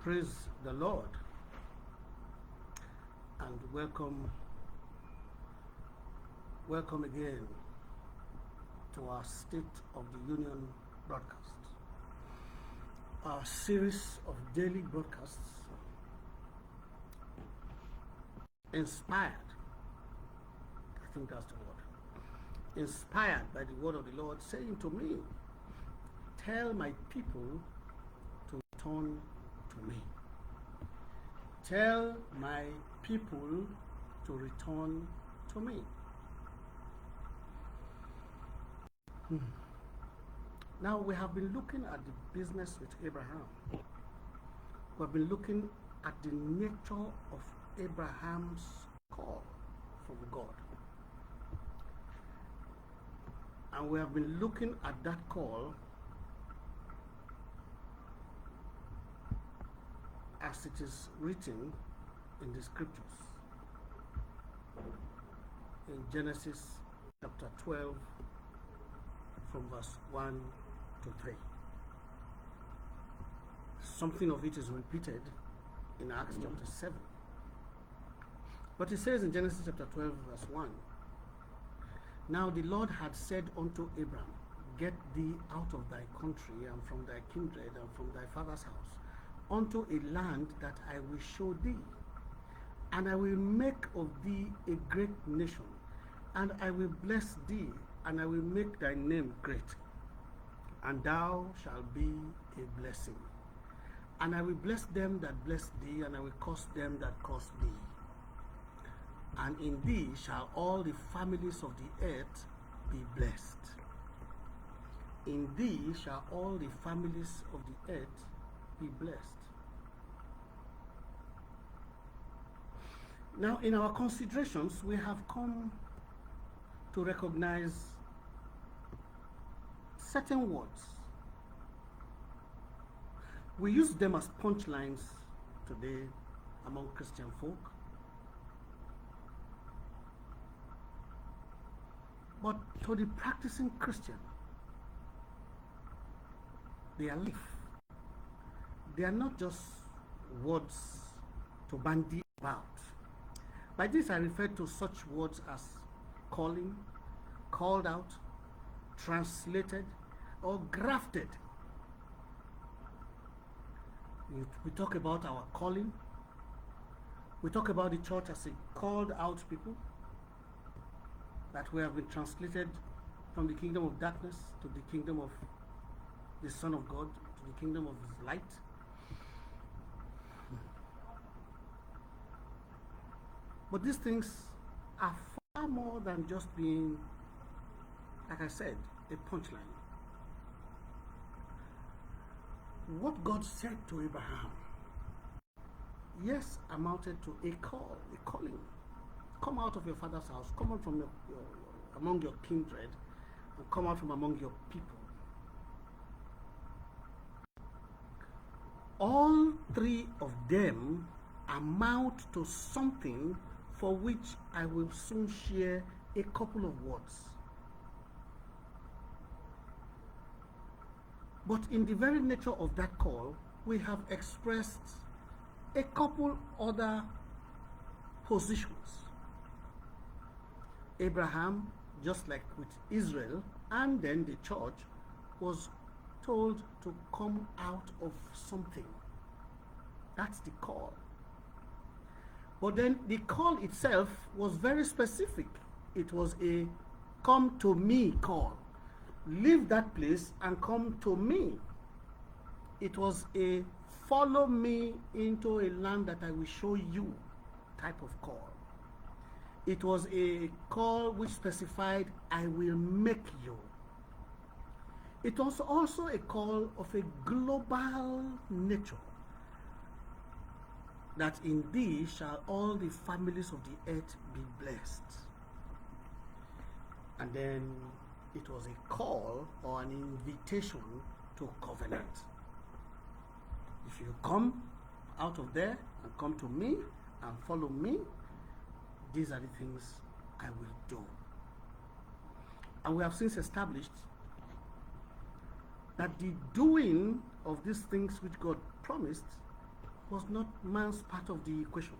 Praise the Lord, and welcome again to our State of the Union broadcast, our series of daily broadcasts inspired, I think that's the word, inspired by the word of the Lord, saying to me, tell my people to return to me. Tell my people to return to me. Now, we have been looking at the business with Abraham. We have been looking at the nature of Abraham's call from God. And we have been looking at that call as it is written in the scriptures. In Genesis chapter 12, from verse 1 to 3. Something of it is repeated in Acts chapter 7. But it says in Genesis chapter 12, verse 1, now the Lord had said unto Abram, get thee out of thy country and from thy kindred and from thy father's house, unto a land that I will show thee. And I will make of thee a great nation, and I will bless thee, and I will make thy name great, and thou shalt be a blessing. And I will bless them that bless thee, and I will curse them that curse thee. And in thee shall all the families of the earth be blessed. In thee shall all the families of the earth be blessed. Now, in our considerations, we have come to recognize certain words. We use them as punchlines today among Christian folk. But to the practicing Christian, they are life. They are not just words to bandy about. By this I refer to such words as calling, called out, translated, or grafted. We talk about our calling. We talk about the church as a called out people, that we have been translated from the kingdom of darkness to the kingdom of the Son of God, to the kingdom of His light. But these things are far more than just being, like I said, a punchline. What God said to Abraham, yes, amounted to a call, a calling. Come out of your father's house, come out from among your kindred, and come out from among your people. All three of them amount to something for which I will soon share a couple of words. But in the very nature of that call, we have expressed a couple other positions. Abraham, just like with Israel and then the church, was told to come out of something. That's the call. But then the call itself was very specific. It was a come to me call. Leave that place and come to me. It was a follow me into a land that I will show you type of call. It was a call which specified, I will make you. It was also a call of a global nature, that in thee shall all the families of the earth be blessed. And then it was a call or an invitation to covenant. If you come out of there and come to me and follow me, these are the things I will do. And we have since established that the doing of these things which God promised was not man's part of the equation.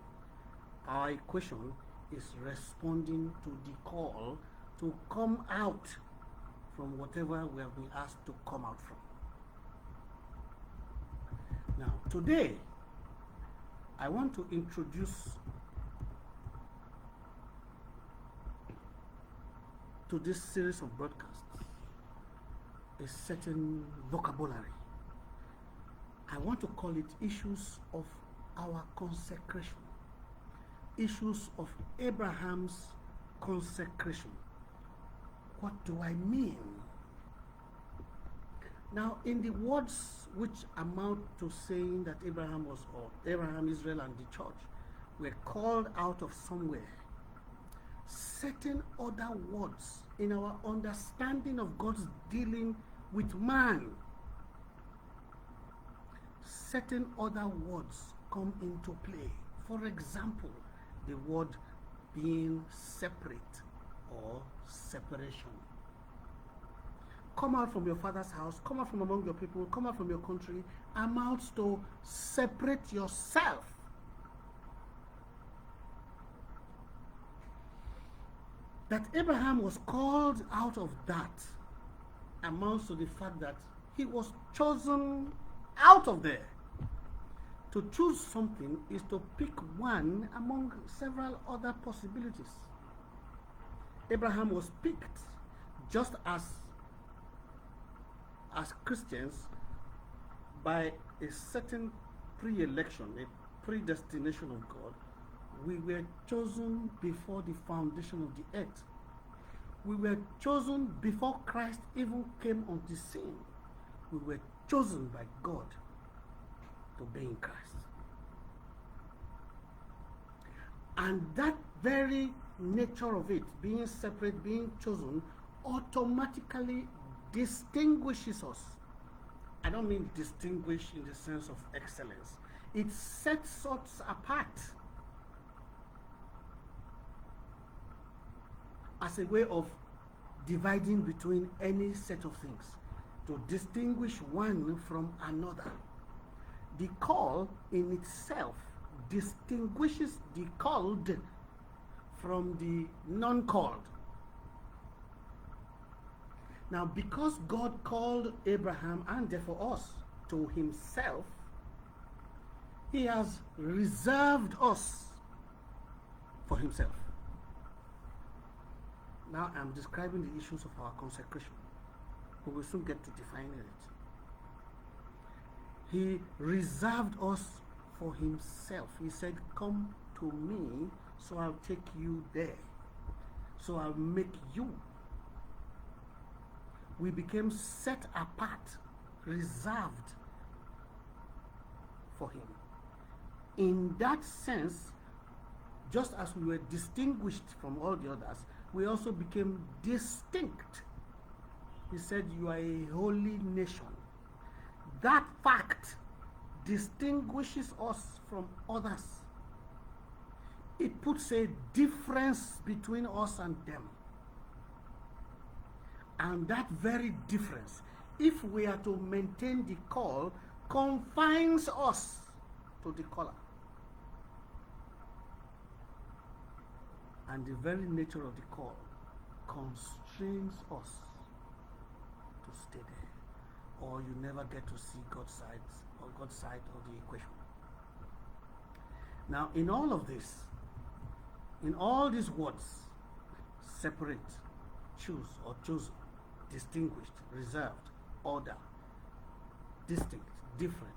Our equation is responding to the call to come out from whatever we have been asked to come out from. Now, today, I want to introduce to this series of broadcasts a certain vocabulary. I want to call it issues of our consecration, issues of Abraham's consecration. What do I mean? Now, in the words which amount to saying that Abraham, Israel, and the church were called out of somewhere, certain other words in our understanding of God's dealing with man, certain other words come into play. For example, the word being separate or separation. Come out from your father's house, come out from among your people, come out from your country, amounts to separate yourself. That Abraham was called out of that amounts to the fact that he was chosen out of there. To choose something is to pick one among several other possibilities. Abraham was picked just as Christians by a certain pre-election, a predestination of God. We were chosen before the foundation of the earth. We were chosen before Christ even came on the scene. We were chosen by God to be in Christ. And that very nature of it, being separate, being chosen, automatically distinguishes us. I don't mean distinguish in the sense of excellence. It sets us apart as a way of dividing between any set of things, to distinguish one from another. The call in itself distinguishes the called from the non-called. Now, because God called Abraham and therefore us to himself, he has reserved us for himself. Now I'm describing the issues of our consecration. We will soon get to defining it. He reserved us for himself. He said, come to me, so I'll take you there. So I'll make you. We became set apart, reserved for him. In that sense, just as we were distinguished from all the others, we also became distinct. He said, you are a holy nation. That fact distinguishes us from others. It puts a difference between us and them. And that very difference, if we are to maintain the call, confines us to the caller. And the very nature of the call constrains us to stay there, or you never get to see God's side of the equation. Now, in all of this, in all these words, separate, choose or chosen, distinguished, reserved, order, distinct, different,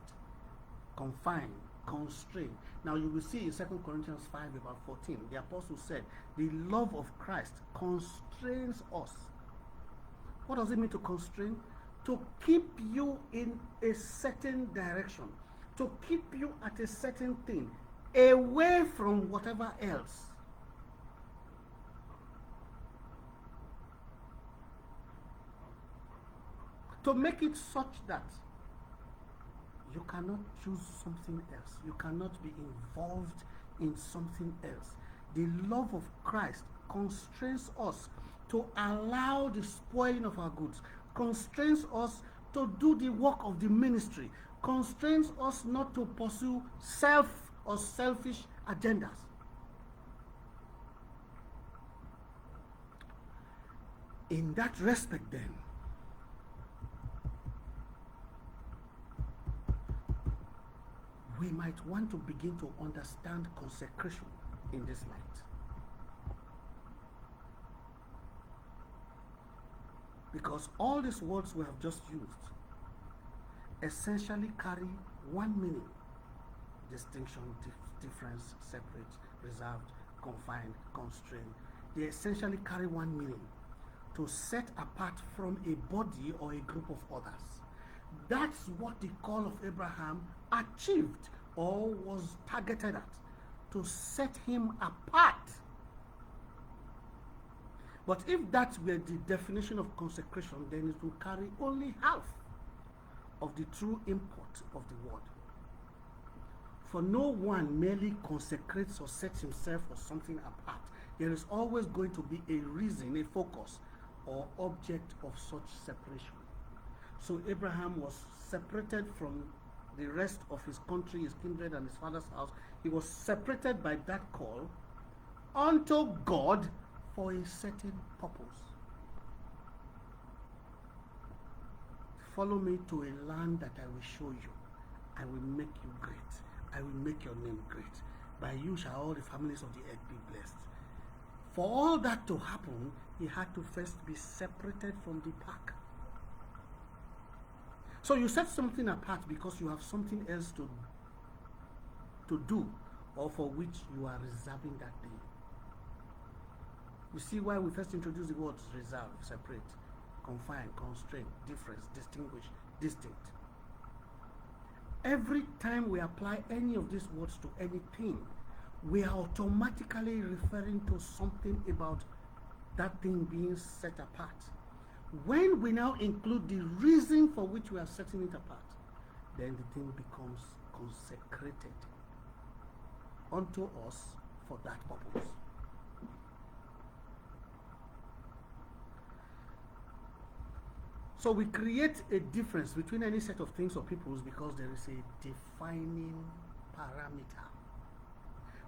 confined, constrained. Now you will see in 2 Corinthians 5 about 14, the apostle said, the love of Christ constrains us. What does it mean to constrain? To keep you in a certain direction, to keep you at a certain thing, away from whatever else. To make it such that you cannot choose something else. You cannot be involved in something else. The love of Christ constrains us to allow the spoiling of our goods, constrains us to do the work of the ministry, constrains us not to pursue self or selfish agendas. In that respect, then, we might want to begin to understand consecration in this light. Because all these words we have just used essentially carry one meaning: distinction, difference, separate, reserved, confined, constrained. They essentially carry one meaning: to set apart from a body or a group of others. That's what the call of Abraham achieved or was targeted at, to set him apart. But if that were the definition of consecration, then it will carry only half of the true import of the word. For no one merely consecrates or sets himself or something apart. There is always going to be a reason, a focus, or object of such separation. So Abraham was separated from the rest of his country, his kindred, and his father's house. He was separated by that call unto God for a certain purpose. Follow me to a land that I will show you. I will make you great. I will make your name great. By you shall all the families of the earth be blessed. For all that to happen, he had to first be separated from the pack. So you set something apart because you have something else to do, or for which you are reserving that thing. You see why we first introduced the words reserve, separate, confine, constrain, difference, distinguish, distinct. Every time we apply any of these words to anything, we are automatically referring to something about that thing being set apart. When we now include the reason for which we are setting it apart, then the thing becomes consecrated unto us for that purpose. So we create a difference between any set of things or peoples because there is a defining parameter.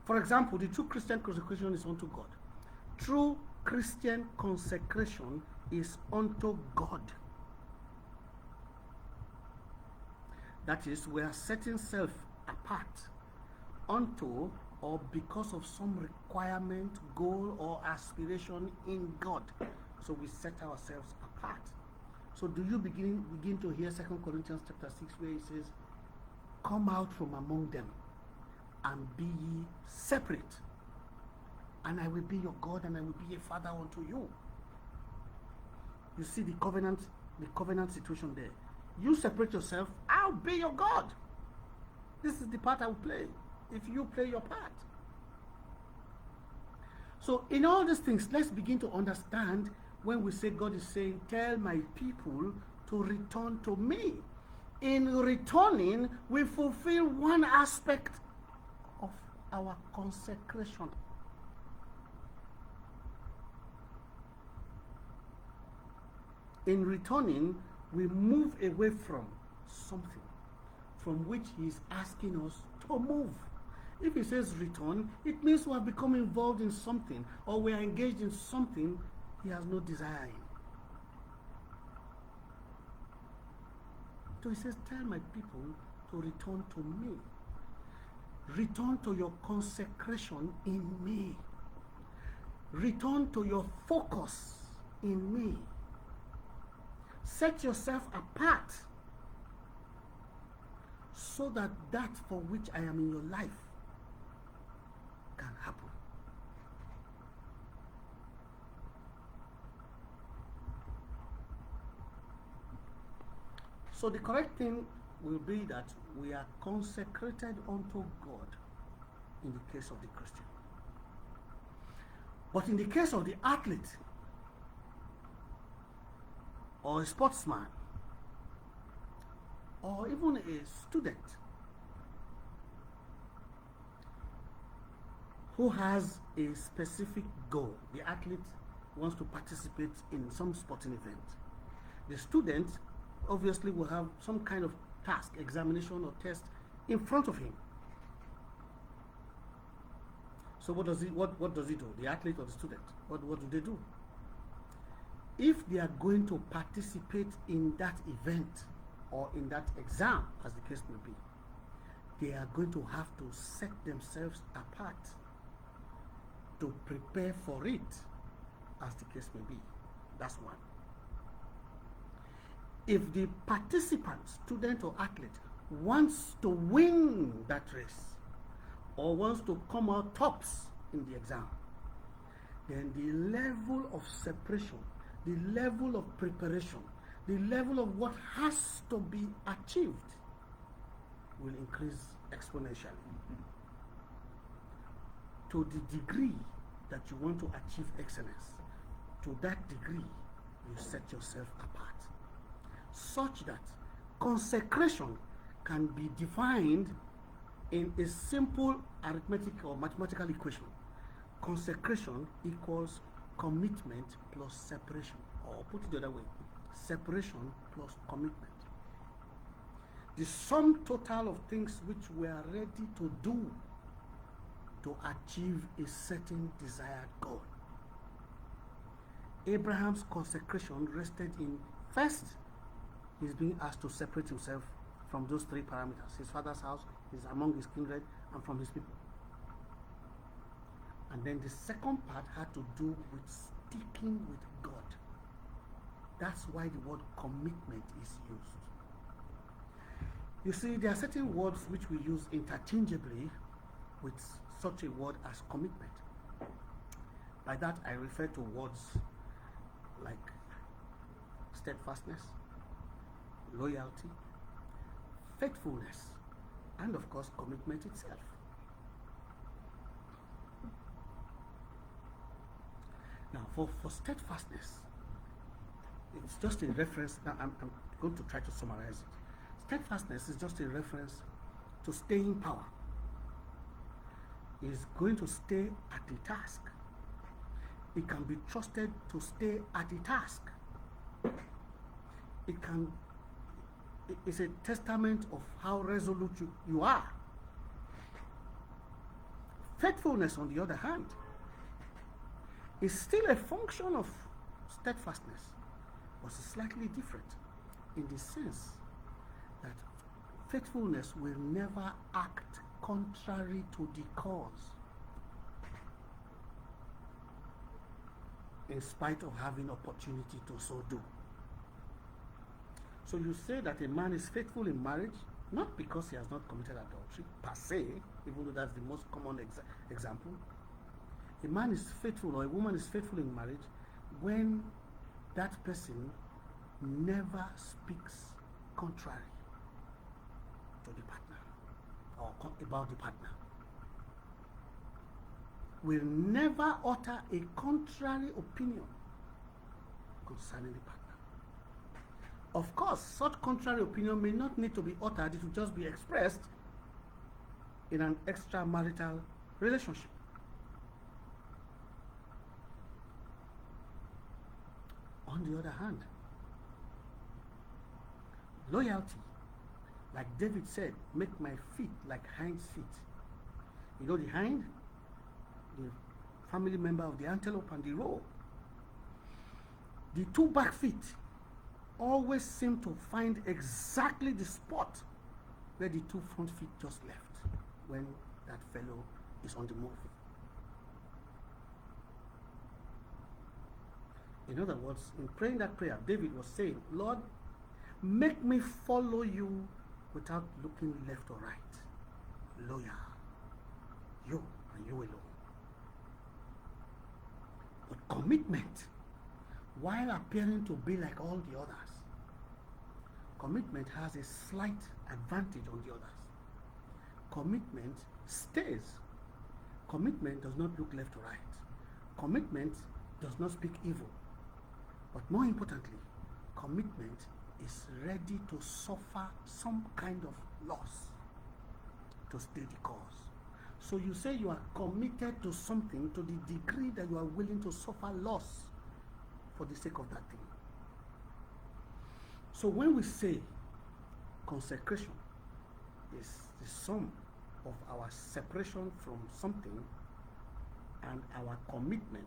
For example, the true Christian consecration is unto God. True Christian consecration is unto God. That is, we are setting self apart unto or because of some requirement, goal, or aspiration in God. So we set ourselves apart. So do you begin to hear 2 Corinthians chapter 6 where it says, come out from among them and be ye separate, and I will be your God and I will be a father unto you. You see the covenant situation there. You separate yourself, I'll be your God. This is the part I will play if you play your part. So in all these things, let's begin to understand when we say God is saying, tell my people to return to me. In returning, we fulfill one aspect of our consecration. In returning, we move away from something from which he is asking us to move. If he says return, it means we have become involved in something, or we are engaged in something he has no desire in. So he says, tell my people to return to me. Return to your consecration in me. Return to your focus in me. Set yourself apart so that that for which I am in your life can happen. So the correct thing will be that we are consecrated unto God in the case of the Christian. But in the case of the athlete or a sportsman or even a student who has a specific goal, the athlete wants to participate in some sporting event. The student obviously will have some kind of task, examination or test in front of him. So what does he do? The athlete or the student? What do they do? If they are going to participate in that event or in that exam, as the case may be, they are going to have to set themselves apart to prepare for it, as the case may be. That's one. If the participant, student or athlete, wants to win that race or wants to come out tops in the exam, then the level of separation, the level of preparation, the level of what has to be achieved will increase exponentially. To the degree that you want to achieve excellence, to that degree you set yourself apart, such that consecration can be defined in a simple arithmetic or mathematical equation. Consecration equals commitment plus separation, or put it the other way, separation plus commitment. The sum total of things which we are ready to do to achieve a certain desired goal. Abraham's consecration rested in, first, he's being asked to separate himself from those three parameters: his father's house, his among his kindred, and from his people. And then the second part had to do with sticking with God. That's why the word commitment is used. You see, there are certain words which we use interchangeably with such a word as commitment. By that I refer to words like steadfastness, loyalty, faithfulness, and of course commitment itself. Now for steadfastness, it's just a reference. Now I'm going to try to summarize it. Steadfastness is just a reference to staying power. He is going to stay at the task. He can be trusted to stay at the task. It's a testament of how resolute you are. Faithfulness, on the other hand, is still a function of steadfastness, but it's slightly different in the sense that faithfulness will never act contrary to the cause, in spite of having opportunity to so do. So you say that a man is faithful in marriage, not because he has not committed adultery per se, even though that's the most common example. A man is faithful, or a woman is faithful in marriage when that person never speaks contrary to the partner or about the partner, will never utter a contrary opinion concerning the partner. Of course, such contrary opinion may not need to be uttered, it will just be expressed in an extramarital relationship. On the other hand, loyalty, like David said, make my feet like hind's feet. You know the hind, the family member of the antelope and the roe. The two back feet always seem to find exactly the spot where the two front feet just left when that fellow is on the move. In other words, in praying that prayer, David was saying, Lord, make me follow you without looking left or right. Loyal. You and you alone. But commitment, while appearing to be like all the others, commitment has a slight advantage on the others. Commitment stays. Commitment does not look left or right. Commitment does not speak evil. But more importantly, commitment is ready to suffer some kind of loss to stay the cause. So you say you are committed to something to the degree that you are willing to suffer loss for the sake of that thing. So when we say consecration is the sum of our separation from something and our commitment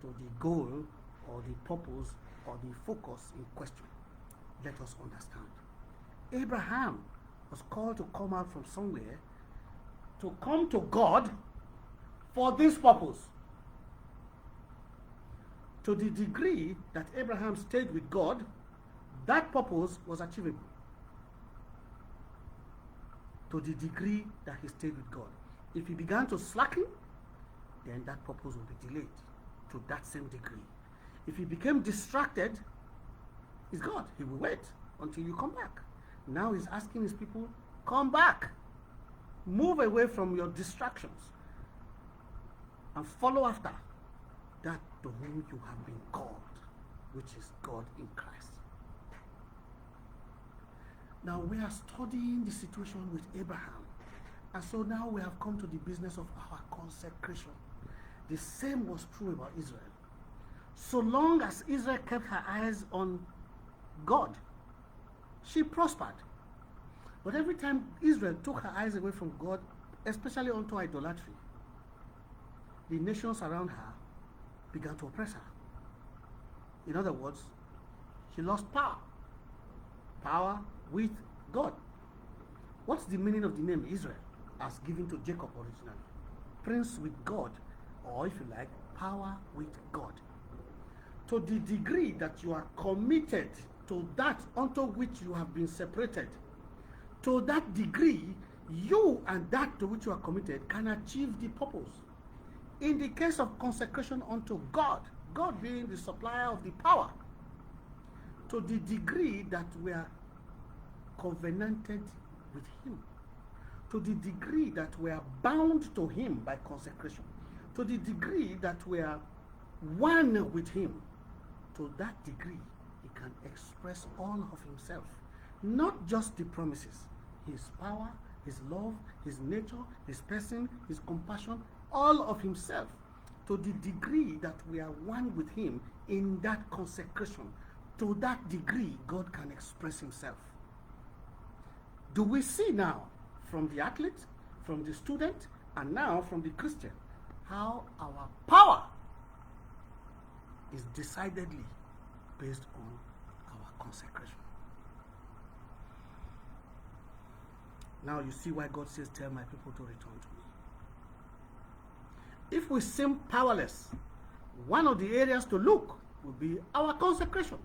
to the goal or the purpose or the focus in question. Let us understand. Abraham was called to come out from somewhere to come to God for this purpose. To the degree that Abraham stayed with God, that purpose was achievable. To the degree that he stayed with God. If he began to slacken, then that purpose will be delayed to that same degree. If he became distracted, he's God. He will wait until you come back. Now he's asking his people, come back. Move away from your distractions and follow after that to whom you have been called, which is God in Christ. Now we are studying the situation with Abraham. And so now we have come to the business of our consecration. The same was true about Israel. So long as Israel kept her eyes on God, she prospered. But every time Israel took her eyes away from God, especially onto idolatry, the nations around her began to oppress her. In other words, she lost power. Power with God. What's the meaning of the name Israel as given to Jacob originally? Prince with God, or if you like, power with God. To the degree that you are committed to that unto which you have been separated, to that degree, you and that to which you are committed can achieve the purpose. In the case of consecration unto God, God being the supplier of the power, to the degree that we are covenanted with him, to the degree that we are bound to him by consecration, to the degree that we are one with him, to that degree he can express all of himself, not just the promises, his power, his love, his nature, his person, his compassion, all of himself, to the degree that we are one with him in that consecration. To that degree God can express himself. Do we see now from the athlete, from the student, and now from the Christian, how our power is decidedly based on our consecration? Now you see why God says, tell my people to return to me. If we seem powerless, one of the areas to look will be our consecration.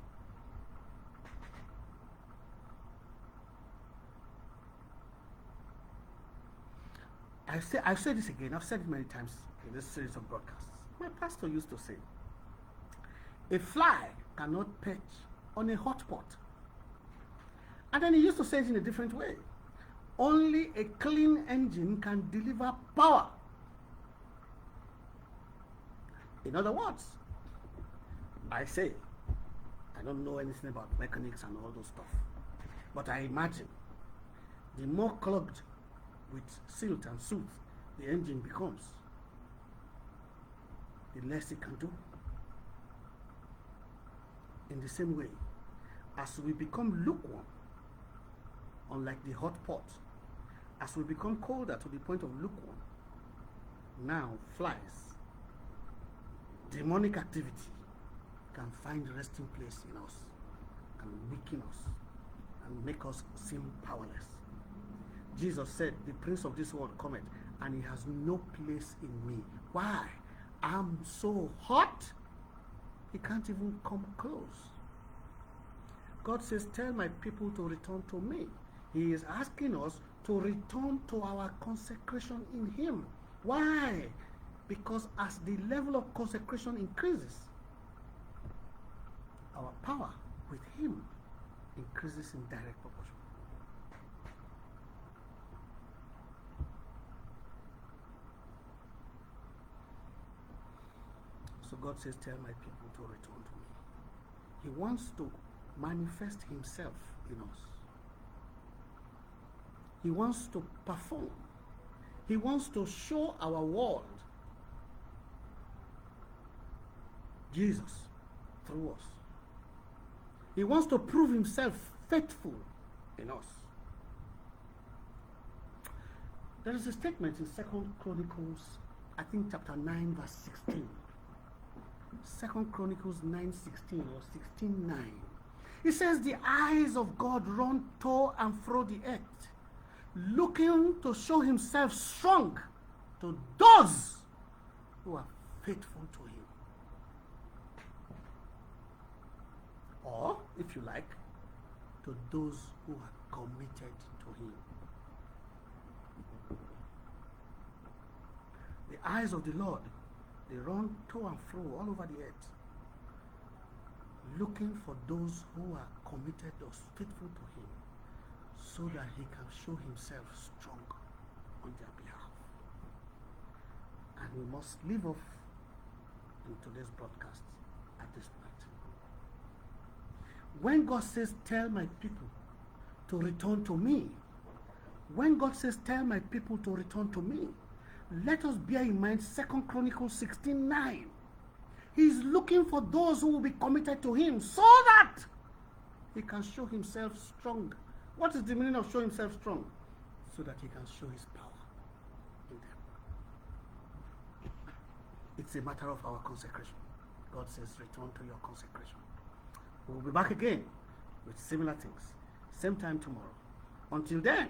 I've said this again, I've said it many times in this series of broadcasts. My pastor used to say, a fly cannot perch on a hot pot. And then he used to say it in a different way. Only a clean engine can deliver power. In other words, I say, I don't know anything about mechanics and all those stuff, but I imagine the more clogged with silt and soot the engine becomes, the less it can do. In the same way, as we become lukewarm, unlike the hot pot, as we become colder to the point of lukewarm, now flies, demonic activity can find resting place in us and weaken us and make us seem powerless. Jesus said, the prince of this world cometh, and he has no place in me. Why? I'm so hot, he can't even come close. God says, tell my people to return to me. He is asking us to return to our consecration in him. Why? Because as the level of consecration increases, our power with him increases in direct proportion. So God says, tell my people to return to me. He wants to manifest himself in us. He wants to perform. He wants to show our world Jesus through us. He wants to prove himself faithful in us. There is a statement in 2 Chronicles, I think chapter 9, verse 16. 2 Chronicles 9:16 or 16:9. It says, the eyes of God run to and fro the earth, looking to show himself strong to those who are faithful to him. Or, if you like, to those who are committed to him. The eyes of the Lord, they run to and fro all over the earth, looking for those who are committed or faithful to him, so that he can show himself strong on their behalf. And we must leave off in today's broadcast at this point. When God says, tell my people to return to me, when God says, tell my people to return to me, let us bear in mind 2 Chronicles 16:9. He's looking for those who will be committed to him so that he can show himself strong. What is the meaning of show himself strong? So that he can show his power in them. It's a matter of our consecration. God says, return to your consecration. We'll be back again with similar things. Same time tomorrow. Until then,